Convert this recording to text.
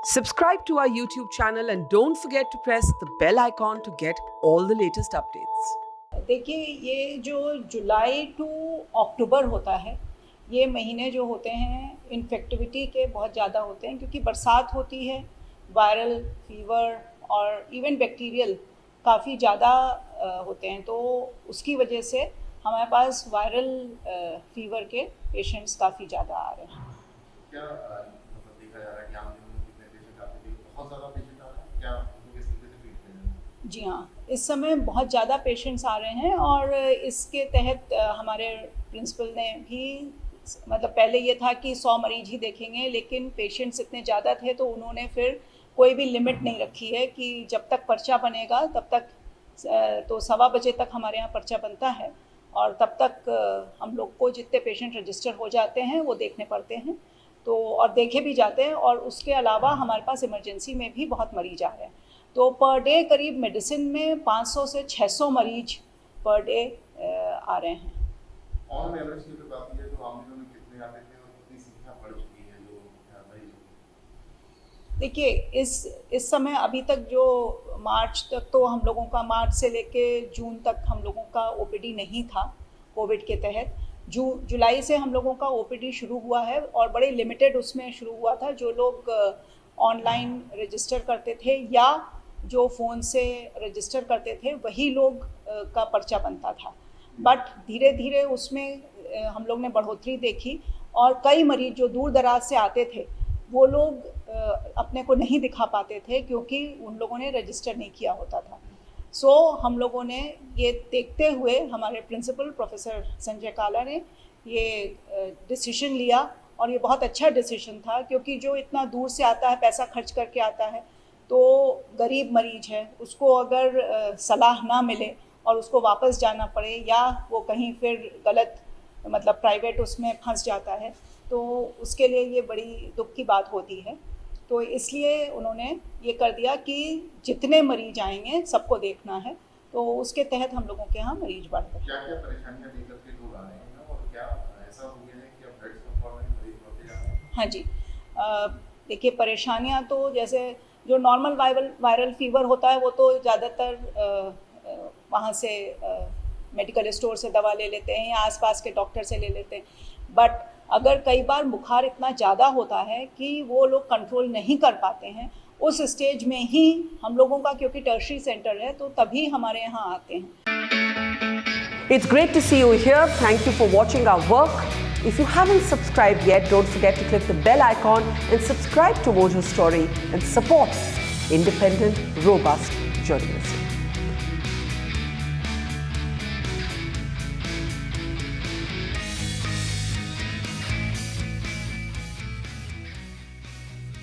Subscribe to our YouTube channel and don't forget to press the bell icon to get all the latest updates. देखिए, ये जो जुलाई to अक्टूबर होता है, ये महीने जो होते हैं इन्फेक्टिविटी के बहुत ज़्यादा होते हैं, क्योंकि बरसात होती है, वायरल फीवर और इवन बैक्टीरियल काफ़ी ज़्यादा होते हैं। तो उसकी वजह से हमारे पास वायरल फीवर के पेशेंट्स काफ़ी ज़्यादा आ रहे हैं। क्या मतलब देखा जा रहा है कि आम दिनों में कितने पेशेंट आते हैं? बहुत ज़्यादा पेशेंट आ रहे हैं, क्या उनको किस तरीके से ट्रीट किया जा रहा है? जी हाँ, इस समय बहुत ज़्यादा पेशेंट्स आ रहे हैं और इसके तहत हमारे प्रिंसिपल ने भी, मतलब पहले ये था कि 100 मरीज ही देखेंगे, लेकिन पेशेंट्स इतने ज़्यादा थे तो उन्होंने फिर कोई भी लिमिट नहीं रखी है कि जब तक पर्चा बनेगा तब तक, तो 1:15 बजे तक हमारे यहाँ पर्चा बनता है और तब तक हम लोग को जितने पेशेंट रजिस्टर हो जाते हैं वो देखने पड़ते हैं, तो और देखे भी जाते हैं। और उसके अलावा हमारे पास इमरजेंसी में भी बहुत मरीज आ रहे हैं, तो पर डे करीब मेडिसिन में 500 से 600 मरीज पर डे आ रहे हैं। ऑन एवरेज की बात की जाए तो आम दिनों में कितने आते थे और कितनी संख्या बढ़ चुकी है जो मरीजों की? देखिए, इस समय अभी तक जो मार्च तक, तो हम लोगों का मार्च से लेके जून तक हम लोगों का ओपीडी नहीं था कोविड के तहत। जुलाई से हम लोगों का ओपीडी शुरू हुआ है और बड़े लिमिटेड उसमें शुरू हुआ था। जो लोग ऑनलाइन रजिस्टर करते थे या जो फ़ोन से रजिस्टर करते थे वही लोग का पर्चा बनता था, बट धीरे धीरे उसमें हम लोग ने बढ़ोतरी देखी और कई मरीज जो दूर दराज से आते थे वो लोग अपने को नहीं दिखा पाते थे क्योंकि उन लोगों ने रजिस्टर नहीं किया होता था। सो हम लोगों ने ये देखते हुए, हमारे प्रिंसिपल प्रोफेसर संजय काला ने ये डिसीजन लिया और ये बहुत अच्छा डिसीजन था, क्योंकि जो इतना दूर से आता है, पैसा खर्च करके आता है, तो गरीब मरीज है, उसको अगर सलाह ना मिले और उसको वापस जाना पड़े या वो कहीं फिर गलत, मतलब प्राइवेट उसमें फंस जाता है, तो उसके लिए ये बड़ी दुख की बात होती है। तो इसलिए उन्होंने ये कर दिया कि जितने मरीज आएंगे सबको देखना है, तो उसके तहत हम लोगों के यहाँ मरीज बढ़ गए। क्या क्या परेशानियां लेकर के लोग आ रहे हैं और क्या ऐसा हो गया है कि अब बेड्स कम पड़ रहे हैं, मरीज बढ़ते जा रहे हैं? हाँ जी, देखिए, परेशानियाँ तो जैसे जो नॉर्मल वायरल फीवर होता है वो तो ज़्यादातर वहाँ से मेडिकल स्टोर से दवा ले लेते हैं या आसपास के डॉक्टर से ले लेते हैं, बट अगर कई बार बुखार इतना ज़्यादा होता है कि वो लोग कंट्रोल नहीं कर पाते हैं, उस स्टेज में ही हम लोगों का, क्योंकि टर्शरी सेंटर है, तो तभी हमारे यहाँ आते हैं। It's great to see you here. Thank you for watching our work. If you haven't subscribed yet, don't forget to click the bell icon and subscribe to Mojo Story and support independent, robust journalism.